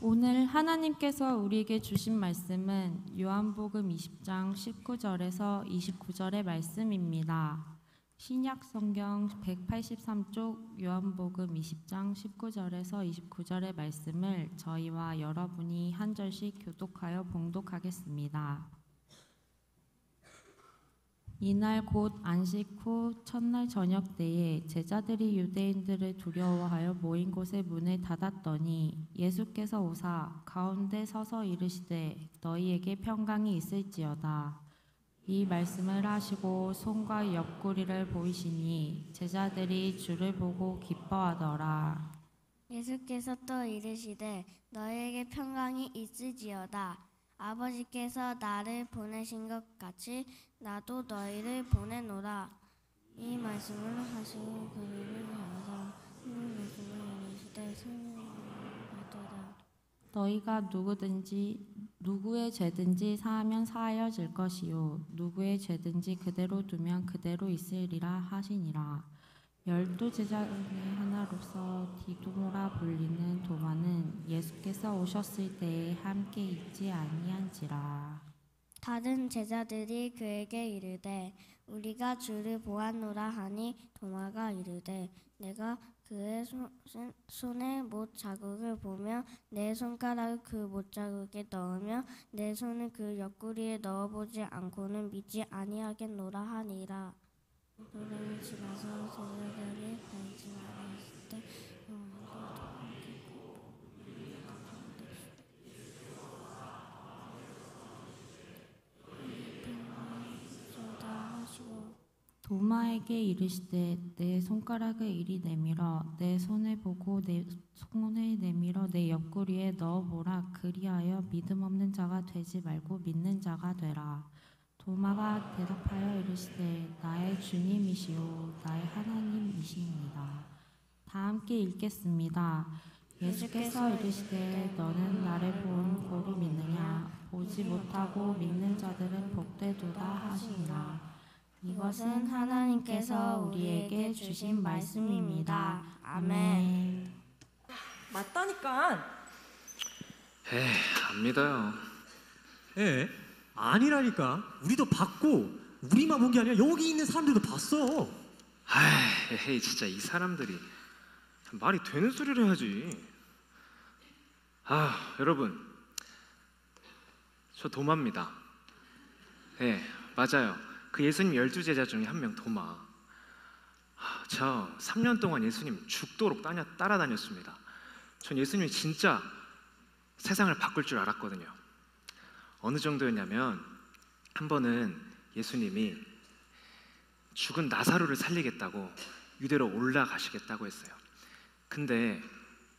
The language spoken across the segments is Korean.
오늘 하나님께서 우리에게 주신 말씀은 요한복음 20장 19절에서 29절의 말씀입니다. 신약 성경 183쪽 요한복음 20장 19절에서 29절의 말씀을 저희와 여러분이 한 절씩 교독하여 봉독하겠습니다. 이날 곧 안식 후 첫날 저녁 때에 제자들이 유대인들을 두려워하여 모인 곳의 문을 닫았더니 예수께서 오사 가운데 서서 이르시되 너희에게 평강이 있을지어다. 이 말씀을 하시고 손과 옆구리를 보이시니 제자들이 주를 보고 기뻐하더라. 예수께서 또 이르시되 너희에게 평강이 있을지어다. 아버지께서 나를 보내신 것 같이 나도 너희를 보내노라. 이 말씀을 하시고 그들을 향하사 말씀을 이르시되 성령을 받으라. 너희가 누구의 죄든지 사하면 사하여질 것이요 누구의 죄든지 그대로 두면 그대로 있으리라 하시니라. 12 제자 중에 하나로서 디도모라 불리는 도마는 예수께서 오셨을 때에 함께 있지 아니한지라. 다른 제자들이 그에게 이르되 우리가 주를 보았노라 하니 도마가 이르되 내가 그의 손에 못 자국을 보며 내 손가락을 그 못 자국에 넣으며 내 손을 그 옆구리에 넣어보지 않고는 믿지 아니하겠노라 하니라. 그러니 지나서 제자들이 가지 말았을 때 도마에게 이르시되 내 손가락을 이리 내밀어 내 손을 보고 내 손을 내밀어 내 옆구리에 넣어보라. 그리하여 믿음 없는 자가 되지 말고 믿는 자가 되라. 도마가 대답하여 이르시되 나의 주님이시오 나의 하나님이시니이다. 다 함께 읽겠습니다. 예수께서 이르시되 너는 나를 본 고로 믿느냐. 보지 못하고 믿는 자들은 복되도다 하시니라. 이것은 하나님께서 우리에게 주신 말씀입니다. 아멘. 맞다니까. 안 믿어요. 아니라니까. 우리도 봤고 우리만 본 게 아니라 여기 있는 사람들도 봤어. 에이, 진짜 이 사람들이 말이 되는 소리를 해야지. 여러분, 저 도마입니다. 맞아요. 그 예수님 12제자 중에 한 명 도마. 저 3년 동안 예수님 죽도록 따라다녔습니다. 전 예수님이 진짜 세상을 바꿀 줄 알았거든요. 어느 정도였냐면 한 번은 예수님이 죽은 나사로를 살리겠다고 유대로 올라가시겠다고 했어요. 근데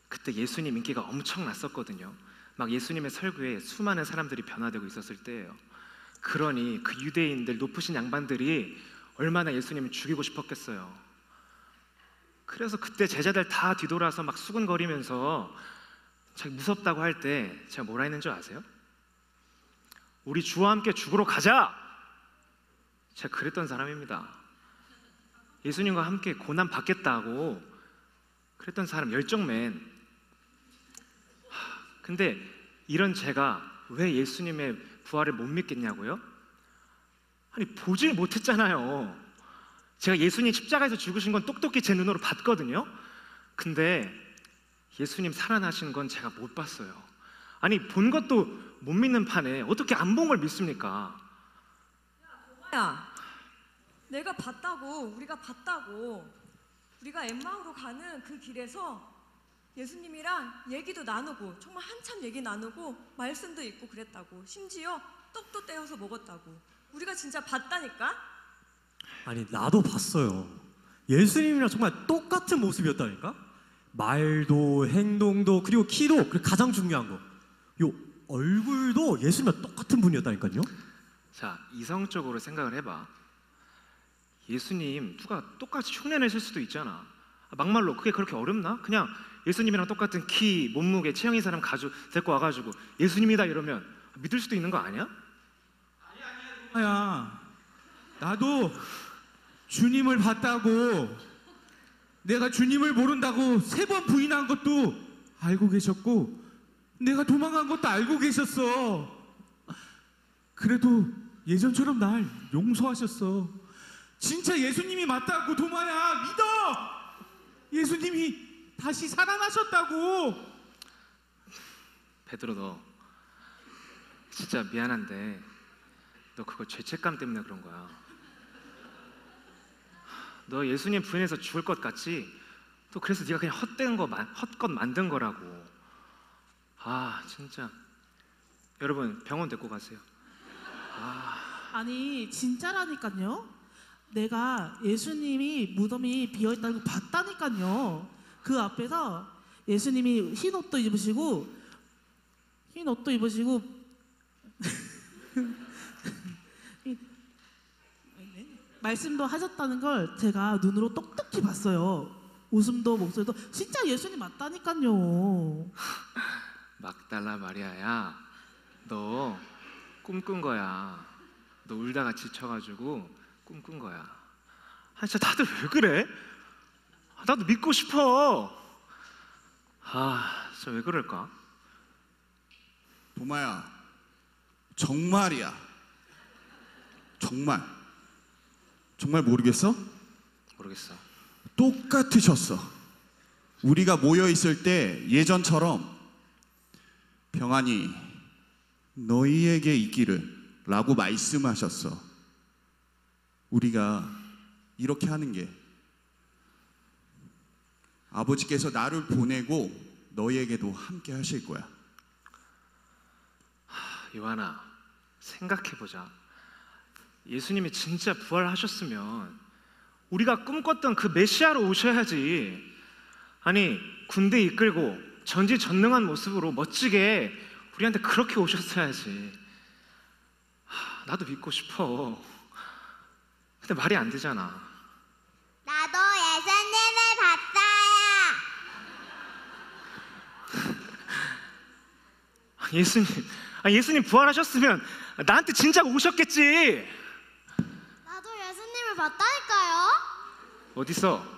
그때 예수님 인기가 엄청 났었거든요. 막 예수님의 설교에 수많은 사람들이 변화되고 있었을 때예요. 그러니 그 유대인들 높으신 양반들이 얼마나 예수님을 죽이고 싶었겠어요. 그래서 그때 제자들 다 뒤돌아서 막 수군거리면서 자기 무섭다고 할 때 제가 뭐라 했는 줄 아세요? 우리 주와 함께 죽으러 가자! 제가 그랬던 사람입니다. 예수님과 함께 고난 받겠다고 그랬던 사람, 열정맨. 근데 이런 제가 왜 예수님의 부활을 못 믿겠냐고요? 아니, 보질 못했잖아요. 제가 예수님 십자가에서 죽으신 건 똑똑히 제 눈으로 봤거든요. 근데 예수님 살아나신 건 제가 못 봤어요. 아니, 본 것도 못 믿는 판에 어떻게 안 본 걸 믿습니까? 야, 내가 봤다고, 우리가 봤다고. 우리가 엠마오로 가는 그 길에서 예수님이랑 얘기도 나누고 정말 한참 얘기 나누고 말씀도 있고 그랬다고. 심지어 떡도 떼어서 먹었다고. 우리가 진짜 봤다니까? 아니, 나도 봤어요. 예수님이랑 정말 똑같은 모습이었다니까. 말도 행동도 그리고 키도, 그리고 가장 중요한 거, 요 얼굴도 예수님이랑 똑같은 분이었다니까요. 자, 이성적으로 생각을 해봐. 예수님 누가 똑같이 흉내내실 수도 있잖아. 막말로 그게 그렇게 어렵나? 그냥 예수님이랑 똑같은 키, 몸무게, 체형인 사람 데리고 와가지고 예수님이다 이러면 믿을 수도 있는 거 아니야? 야, 나도 주님을 봤다고, 내가 주님을 모른다고 3번 부인한 것도 알고 계셨고 내가 도망간 것도 알고 계셨어. 그래도 예전처럼 날 용서하셨어. 진짜 예수님이 맞다고, 도마야. 믿어. 예수님이 다시 살아나셨다고. 베드로, 너 진짜 미안한데 너 그거 죄책감 때문에 그런 거야. 너 예수님 부인해서 죽을 것 같지? 또 그래서 네가 그냥 헛것 만든 거라고. 아 진짜. 여러분 병원 데리고 가세요. 아니 진짜라니까요. 내가 예수님이 무덤이 비어있다는 거 봤다니까요. 그 앞에서 예수님이 흰 옷도 입으시고 말씀도 하셨다는 걸 제가 눈으로 똑똑히 봤어요. 웃음도 목소리도 진짜 예수님 맞다니까요. 막달라 마리아야, 너 꿈꾼 거야. 너 울다가 지쳐가지고 꿈꾼 거야. 아 진짜 다들 왜 그래? 나도 믿고 싶어. 아 진짜 왜 그럴까? 도마야, 정말이야. 정말 모르겠어? 모르겠어. 똑같으셨어. 우리가 모여 있을 때 예전처럼 평안이 너희에게 있기를 라고 말씀하셨어. 우리가 이렇게 하는 게 아버지께서 나를 보내고 너희에게도 함께 하실 거야. 요한아, 생각해보자. 예수님이 진짜 부활하셨으면 우리가 꿈꿨던 그 메시아로 오셔야지. 아니 군대 이끌고 전지전능한 모습으로 멋지게 우리한테 그렇게 오셨어야지. 나도 믿고 싶어. 근데 말이 안 되잖아. 나도 예수님을 봤어요. 예수님 부활하셨으면 나한테 진작 오셨겠지. 나도 예수님을 봤다니까요. 어딨어?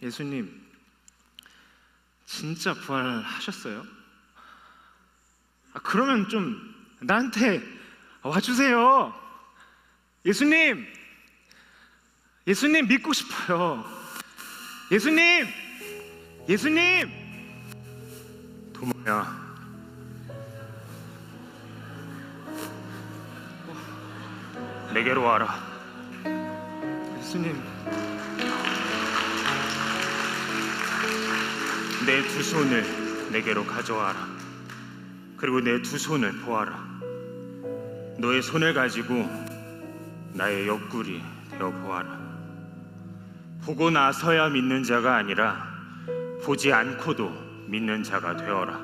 예수님 진짜 부활하셨어요? 그러면 좀 나한테 와주세요. 예수님 믿고 싶어요. 예수님 도마야, 내게로 와라. 예수님 내 두 손을 내게로 가져와라. 그리고 내 두 손을 보아라. 너의 손을 가지고 나의 옆구리 되어 보아라. 보고 나서야 믿는 자가 아니라 보지 않고도 믿는 자가 되어라.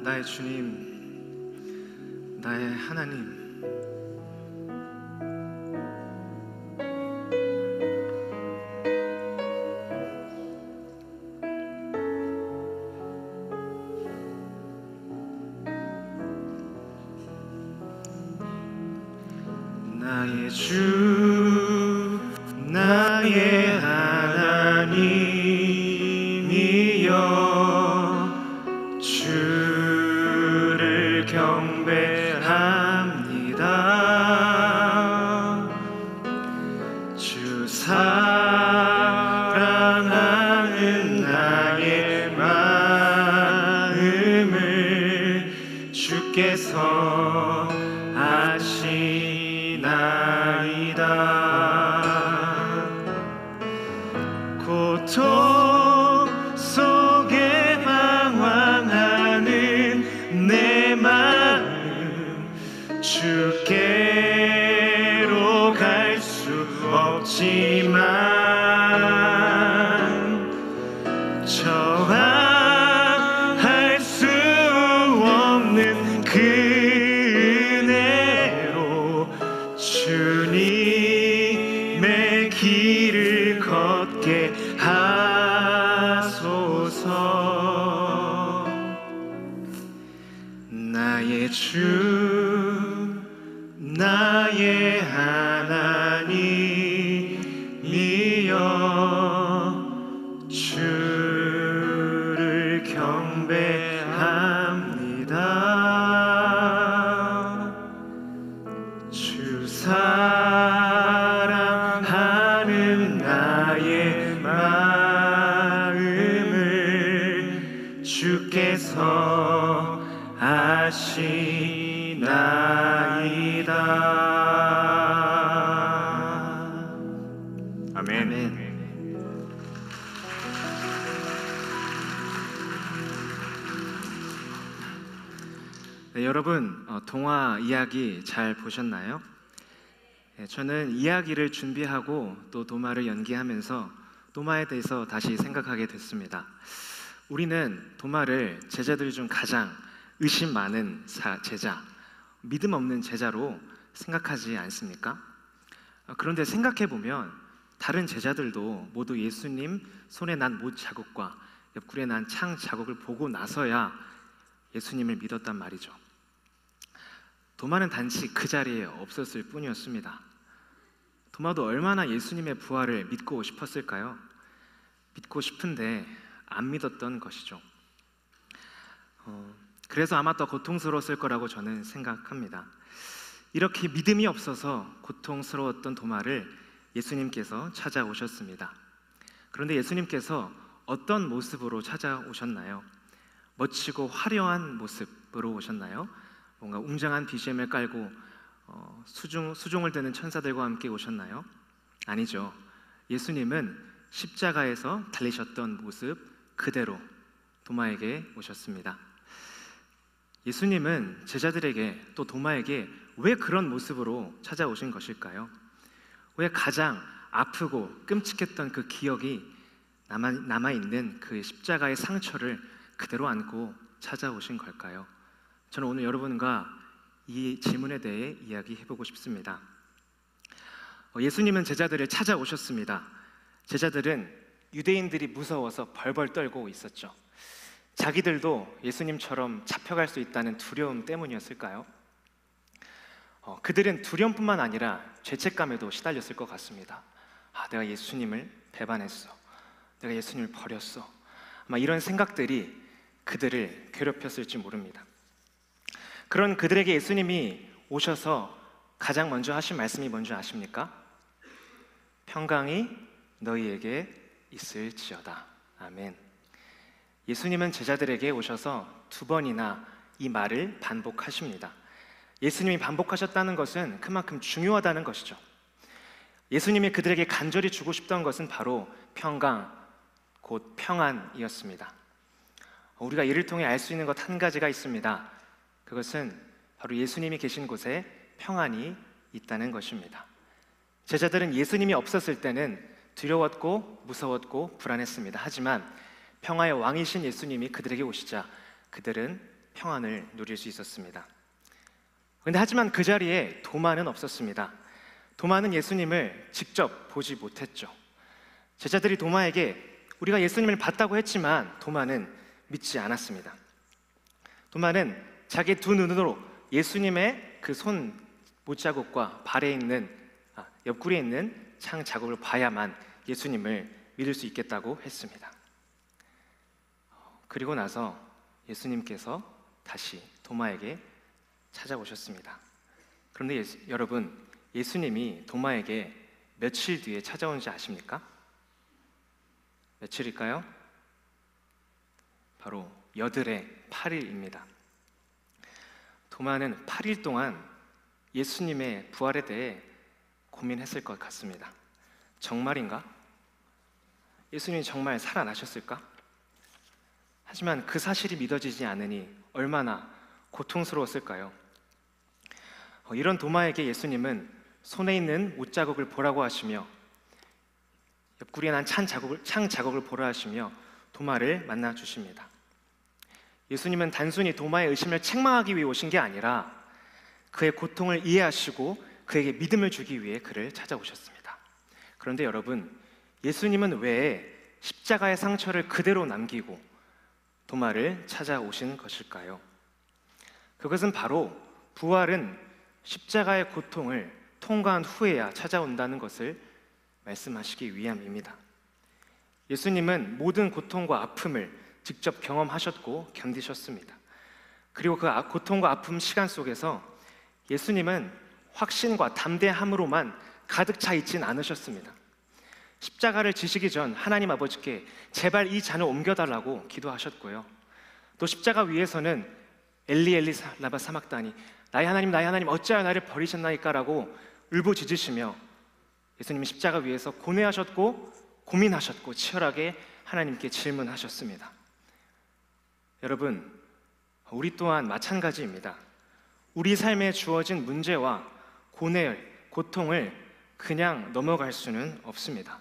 나의 주님, 나의 하나님. 나의 주, 나의 하나님이여, 주를 경배합니다. 주 사랑하는 나의 마음을 주께서 고통 속에 방황하는 내 마음 주께로 갈 수 없지만 저항할 수 없는 그 은혜로 주님의 길을 걷게 하소서. 나의 주, 나의 하나님이여, 나의 마음을 주께서 아시나이다. 아멘. 네, 여러분 동화 이야기 잘 보셨나요? 저는 이야기를 준비하고 또 도마를 연기하면서 도마에 대해서 다시 생각하게 됐습니다. 우리는 도마를 제자들 중 가장 의심 많은 제자, 믿음 없는 제자로 생각하지 않습니까? 그런데 생각해보면 다른 제자들도 모두 예수님 손에 난 못 자국과 옆구리에 난 창 자국을 보고 나서야 예수님을 믿었단 말이죠. 도마는 단지 그 자리에 없었을 뿐이었습니다. 도마도 얼마나 예수님의 부활을 믿고 싶었을까요? 믿고 싶은데 안 믿었던 것이죠. 그래서 아마 더 고통스러웠을 거라고 저는 생각합니다. 이렇게 믿음이 없어서 고통스러웠던 도마를 예수님께서 찾아오셨습니다. 그런데 예수님께서 어떤 모습으로 찾아오셨나요? 멋지고 화려한 모습으로 오셨나요? 뭔가 웅장한 BGM을 깔고 수종을 드는 천사들과 함께 오셨나요? 아니죠. 예수님은 십자가에서 달리셨던 모습 그대로 도마에게 오셨습니다. 예수님은 제자들에게 또 도마에게 왜 그런 모습으로 찾아오신 것일까요? 왜 가장 아프고 끔찍했던 그 기억이 남아있는 그 십자가의 상처를 그대로 안고 찾아오신 걸까요? 저는 오늘 여러분과 이 질문에 대해 이야기해보고 싶습니다. 예수님은 제자들을 찾아오셨습니다. 제자들은 유대인들이 무서워서 벌벌 떨고 있었죠. 자기들도 예수님처럼 잡혀갈 수 있다는 두려움 때문이었을까요? 그들은 두려움뿐만 아니라 죄책감에도 시달렸을 것 같습니다. 내가 예수님을 배반했어. 내가 예수님을 버렸어. 아마 이런 생각들이 그들을 괴롭혔을지 모릅니다. 그런 그들에게 예수님이 오셔서 가장 먼저 하신 말씀이 뭔지 아십니까? 평강이 너희에게 있을지어다. 아멘. 예수님은 제자들에게 오셔서 2번이나 이 말을 반복하십니다. 예수님이 반복하셨다는 것은 그만큼 중요하다는 것이죠. 예수님이 그들에게 간절히 주고 싶던 것은 바로 평강, 곧 평안이었습니다. 우리가 이를 통해 알 수 있는 것 한 가지가 있습니다. 그것은 바로 예수님이 계신 곳에 평안이 있다는 것입니다. 제자들은 예수님이 없었을 때는 두려웠고 무서웠고 불안했습니다. 하지만 평화의 왕이신 예수님이 그들에게 오시자 그들은 평안을 누릴 수 있었습니다. 그런데 하지만 그 자리에 도마는 없었습니다. 도마는 예수님을 직접 보지 못했죠. 제자들이 도마에게 우리가 예수님을 봤다고 했지만 도마는 믿지 않았습니다. 도마는 자기 두 눈으로 예수님의 그 손 못자국과 발에 있는 옆구리에 있는 창 자국을 봐야만 예수님을 믿을 수 있겠다고 했습니다. 그리고 나서 예수님께서 다시 도마에게 찾아오셨습니다. 그런데 여러분, 예수님이 도마에게 며칠 뒤에 찾아온지 아십니까? 며칠일까요? 바로 여들의 8일입니다. 도마는 8일 동안 예수님의 부활에 대해 고민했을 것 같습니다. 정말인가? 예수님이 정말 살아나셨을까? 하지만 그 사실이 믿어지지 않으니 얼마나 고통스러웠을까요? 이런 도마에게 예수님은 손에 있는 못자국을 보라고 하시며 옆구리에 난 창 자국을 보라 하시며 도마를 만나 주십니다. 예수님은 단순히 도마의 의심을 책망하기 위해 오신 게 아니라 그의 고통을 이해하시고 그에게 믿음을 주기 위해 그를 찾아오셨습니다. 그런데 여러분, 예수님은 왜 십자가의 상처를 그대로 남기고 도마를 찾아오신 것일까요? 그것은 바로 부활은 십자가의 고통을 통과한 후에야 찾아온다는 것을 말씀하시기 위함입니다. 예수님은 모든 고통과 아픔을 직접 경험하셨고 견디셨습니다. 그리고 그 고통과 아픔 시간 속에서 예수님은 확신과 담대함으로만 가득 차 있진 않으셨습니다. 십자가를 지시기 전 하나님 아버지께 제발 이 잔을 옮겨달라고 기도하셨고요. 또 십자가 위에서는 엘리 엘리 라마 사막다니, 나의 하나님 어찌하여 나를 버리셨나이까라고 울부짖으시며 예수님이 십자가 위에서 고뇌하셨고 고민하셨고 치열하게 하나님께 질문하셨습니다. 여러분, 우리 또한 마찬가지입니다. 우리 삶에 주어진 문제와 고통을 그냥 넘어갈 수는 없습니다.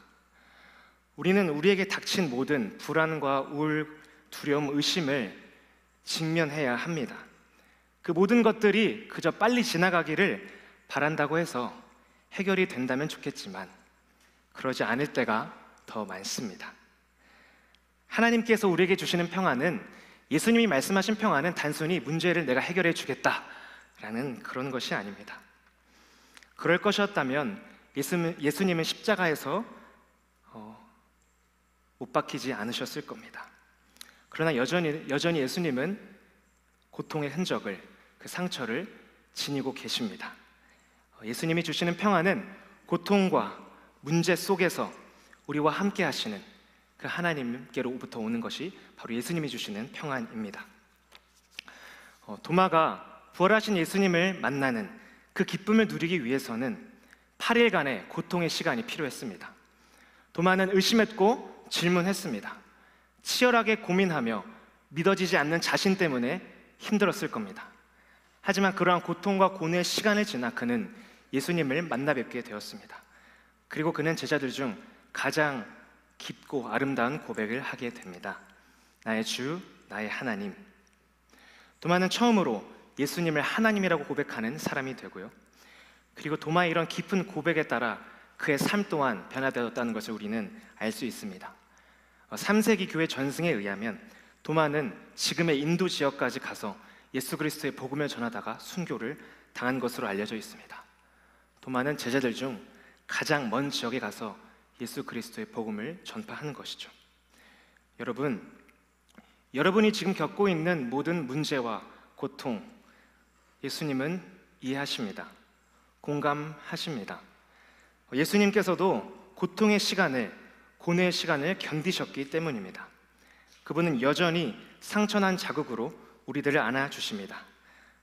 우리는 우리에게 닥친 모든 불안과 우울, 두려움, 의심을 직면해야 합니다. 그 모든 것들이 그저 빨리 지나가기를 바란다고 해서 해결이 된다면 좋겠지만 그러지 않을 때가 더 많습니다. 하나님께서 우리에게 주시는 평안은, 예수님이 말씀하신 평안은 단순히 문제를 내가 해결해 주겠다라는 그런 것이 아닙니다. 그럴 것이었다면 예수님은 십자가에서 못 박히지 않으셨을 겁니다. 그러나 여전히 예수님은 고통의 흔적을, 그 상처를 지니고 계십니다. 예수님이 주시는 평안은 고통과 문제 속에서 우리와 함께 하시는 그 하나님께로부터 오는 것이 바로 예수님이 주시는 평안입니다. 도마가 부활하신 예수님을 만나는 그 기쁨을 누리기 위해서는 8일간의 고통의 시간이 필요했습니다. 도마는 의심했고 질문했습니다. 치열하게 고민하며 믿어지지 않는 자신 때문에 힘들었을 겁니다. 하지만 그러한 고통과 고뇌의 시간을 지나 그는 예수님을 만나 뵙게 되었습니다. 그리고 그는 제자들 중 가장 깊고 아름다운 고백을 하게 됩니다. 나의 주, 나의 하나님. 도마는 처음으로 예수님을 하나님이라고 고백하는 사람이 되고요. 그리고 도마의 이런 깊은 고백에 따라 그의 삶 또한 변화되었다는 것을 우리는 알 수 있습니다. 3세기 교회 전승에 의하면 도마는 지금의 인도 지역까지 가서 예수 그리스도의 복음을 전하다가 순교를 당한 것으로 알려져 있습니다. 도마는 제자들 중 가장 먼 지역에 가서 예수 그리스도의 복음을 전파하는 것이죠. 여러분이 지금 겪고 있는 모든 문제와 고통, 예수님은 이해하십니다. 공감하십니다. 예수님께서도 고통의 시간을, 고뇌의 시간을 견디셨기 때문입니다. 그분은 여전히 상처난 자국으로 우리들을 안아주십니다.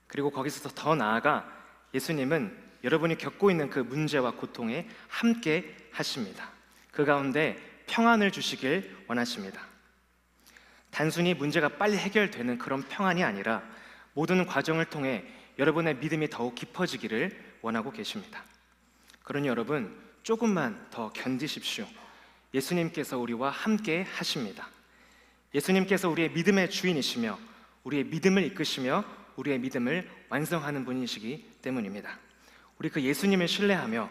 그리고 거기서 더 나아가 예수님은 여러분이 겪고 있는 그 문제와 고통에 함께 하십니다. 그 가운데 평안을 주시길 원하십니다. 단순히 문제가 빨리 해결되는 그런 평안이 아니라 모든 과정을 통해 여러분의 믿음이 더욱 깊어지기를 원하고 계십니다. 그러니 여러분, 조금만 더 견디십시오. 예수님께서 우리와 함께 하십니다. 예수님께서 우리의 믿음의 주인이시며 우리의 믿음을 이끄시며 우리의 믿음을 완성하는 분이시기 때문입니다. 우리 그 예수님을 신뢰하며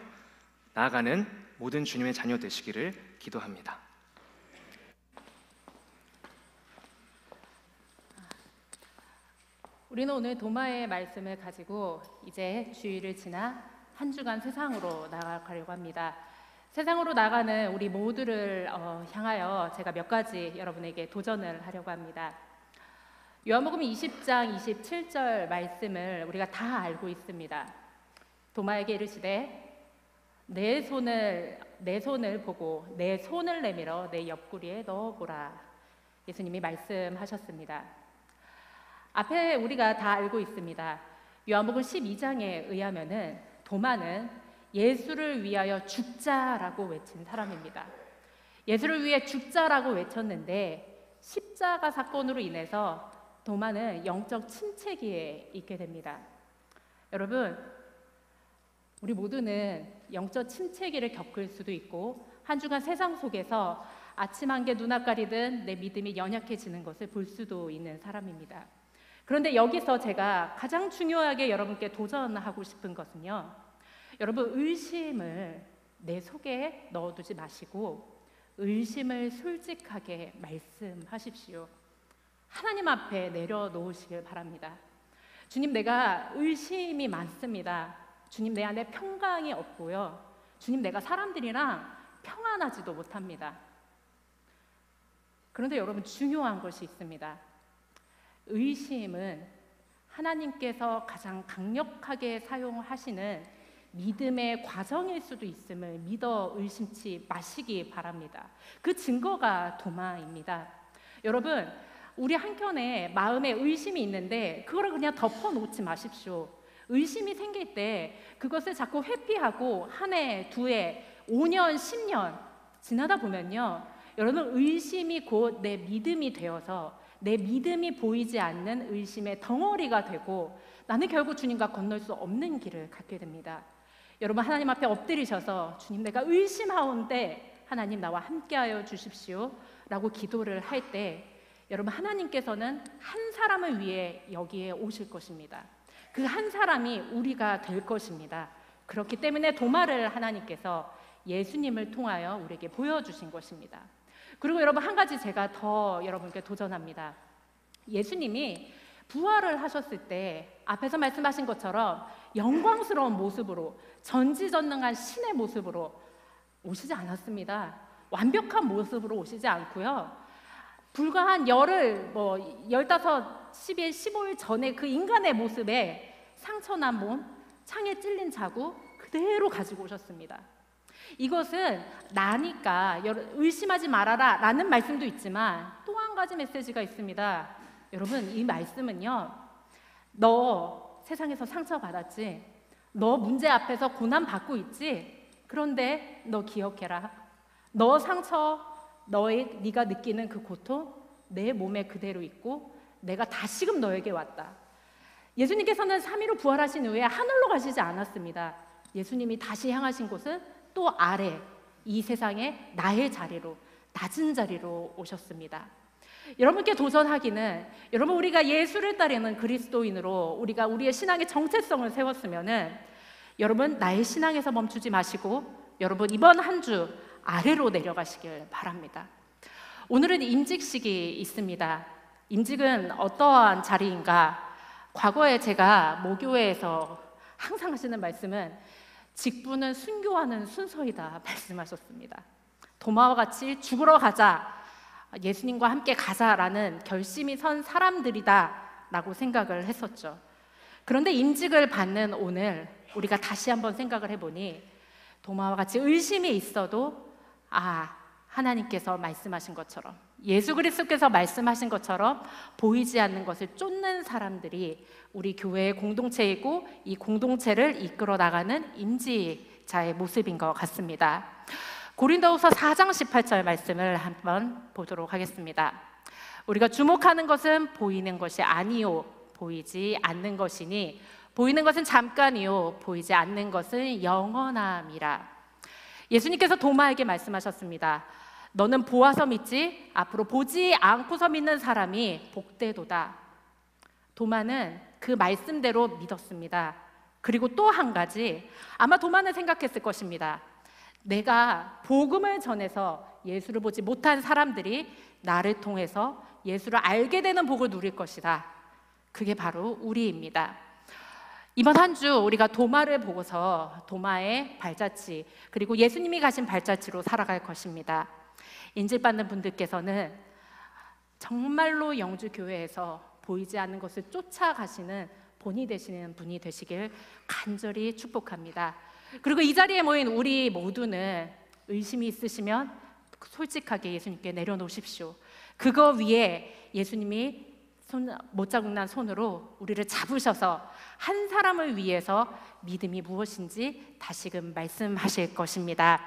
나아가는 모든 주님의 자녀 되시기를 기도합니다. 우리는 오늘 도마의 말씀을 가지고 이제 주일을 지나 한 주간 세상으로 나아가려고 합니다. 세상으로 나가는 우리 모두를 향하여 제가 몇 가지 여러분에게 도전을 하려고 합니다. 요한복음 20장 27절 말씀을 우리가 다 알고 있습니다. 도마에게 이르시되 내 손을 보고 내 손을 내밀어 내 옆구리에 넣어보라. 예수님이 말씀하셨습니다. 앞에 우리가 다 알고 있습니다. 요한복음 12장에 의하면은 도마는 예수를 위하여 죽자라고 외친 사람입니다. 예수를 위해 죽자라고 외쳤는데 십자가 사건으로 인해서 도마는 영적 침체기에 있게 됩니다. 여러분, 우리 모두는 영적 침체기를 겪을 수도 있고 한 주간 세상 속에서 아침 한 개 눈앞 가리든 내 믿음이 연약해지는 것을 볼 수도 있는 사람입니다. 그런데 여기서 제가 가장 중요하게 여러분께 도전하고 싶은 것은요, 여러분, 의심을 내 속에 넣어두지 마시고 의심을 솔직하게 말씀하십시오. 하나님 앞에 내려놓으시길 바랍니다. 주님, 내가 의심이 많습니다. 주님, 내 안에 평강이 없고요. 주님, 내가 사람들이랑 평안하지도 못합니다. 그런데 여러분, 중요한 것이 있습니다. 의심은 하나님께서 가장 강력하게 사용하시는 믿음의 과정일 수도 있음을 믿어 의심치 마시기 바랍니다. 그 증거가 도마입니다. 여러분, 우리 한켠에 마음에 의심이 있는데 그거를 그냥 덮어놓지 마십시오. 의심이 생길 때 그것을 자꾸 회피하고 한 해, 두 해, 5년, 10년 지나다 보면요, 여러분, 의심이 곧 내 믿음이 되어서 내 믿음이 보이지 않는 의심의 덩어리가 되고 나는 결국 주님과 건널 수 없는 길을 갖게 됩니다. 여러분, 하나님 앞에 엎드리셔서 주님, 내가 의심하온데 하나님 나와 함께하여 주십시오 라고 기도를 할 때 여러분, 하나님께서는 한 사람을 위해 여기에 오실 것입니다. 그 한 사람이 우리가 될 것입니다. 그렇기 때문에 도마를 하나님께서 예수님을 통하여 우리에게 보여주신 것입니다. 그리고 여러분, 한 가지 제가 더 여러분께 도전합니다. 예수님이 부활을 하셨을 때 앞에서 말씀하신 것처럼 영광스러운 모습으로, 전지전능한 신의 모습으로 오시지 않았습니다. 완벽한 모습으로 오시지 않고요, 불과 한 열흘, 15, 10일, 15일 전에 그 인간의 모습에 상처난 몸, 창에 찔린 자국 그대로 가지고 오셨습니다. 이것은 나니까 의심하지 말아라 라는 말씀도 있지만 또 한 가지 메시지가 있습니다. 여러분, 이 말씀은요, 너 세상에서 상처받았지, 너 문제 앞에서 고난받고 있지, 그런데 너 기억해라, 너 상처, 네가 느끼는 그 고통 내 몸에 그대로 있고 내가 다시금 너에게 왔다. 예수님께서는 3일 후 부활하신 후에 하늘로 가시지 않았습니다. 예수님이 다시 향하신 곳은 또 아래, 이 세상의 나의 자리로, 낮은 자리로 오셨습니다. 여러분께 도전하기는, 여러분, 우리가 예수를 따르는 그리스도인으로 우리가 우리의 신앙의 정체성을 세웠으면은, 여러분, 나의 신앙에서 멈추지 마시고 여러분, 이번 한 주 아래로 내려가시길 바랍니다. 오늘은 임직식이 있습니다. 임직은 어떠한 자리인가? 과거에 제가 모교회에서 항상 하시는 말씀은 직분은 순교하는 순서이다 말씀하셨습니다. 도마와 같이 죽으러 가자, 예수님과 함께 가자라는 결심이 선 사람들이다 라고 생각을 했었죠. 그런데 임직을 받는 오늘 우리가 다시 한번 생각을 해보니 도마와 같이 의심이 있어도 하나님께서 말씀하신 것처럼, 예수 그리스도께서 말씀하신 것처럼 보이지 않는 것을 쫓는 사람들이 우리 교회의 공동체이고 이 공동체를 이끌어 나가는 임직자의 모습인 것 같습니다. 고린도후서 4장 18절 말씀을 한번 보도록 하겠습니다. 우리가 주목하는 것은 보이는 것이 아니요 보이지 않는 것이니 보이는 것은 잠깐이요 보이지 않는 것은 영원함이라. 예수님께서 도마에게 말씀하셨습니다. 너는 보아서 믿지 앞으로 보지 않고서 믿는 사람이 복되도다. 도마는 그 말씀대로 믿었습니다. 그리고 또 한 가지, 아마 도마는 생각했을 것입니다. 내가 복음을 전해서 예수를 보지 못한 사람들이 나를 통해서 예수를 알게 되는 복을 누릴 것이다. 그게 바로 우리입니다. 이번 한 주 우리가 도마를 보고서 도마의 발자취, 그리고 예수님이 가신 발자취로 살아갈 것입니다. 인질받는 분들께서는 정말로 영주교회에서 보이지 않는 것을 쫓아가시는 본이 되시는 분이 되시길 간절히 축복합니다. 그리고 이 자리에 모인 우리 모두는 의심이 있으시면 솔직하게 예수님께 내려놓으십시오. 그거 위에 예수님이 못자국난 손으로 우리를 잡으셔서 한 사람을 위해서 믿음이 무엇인지 다시금 말씀하실 것입니다.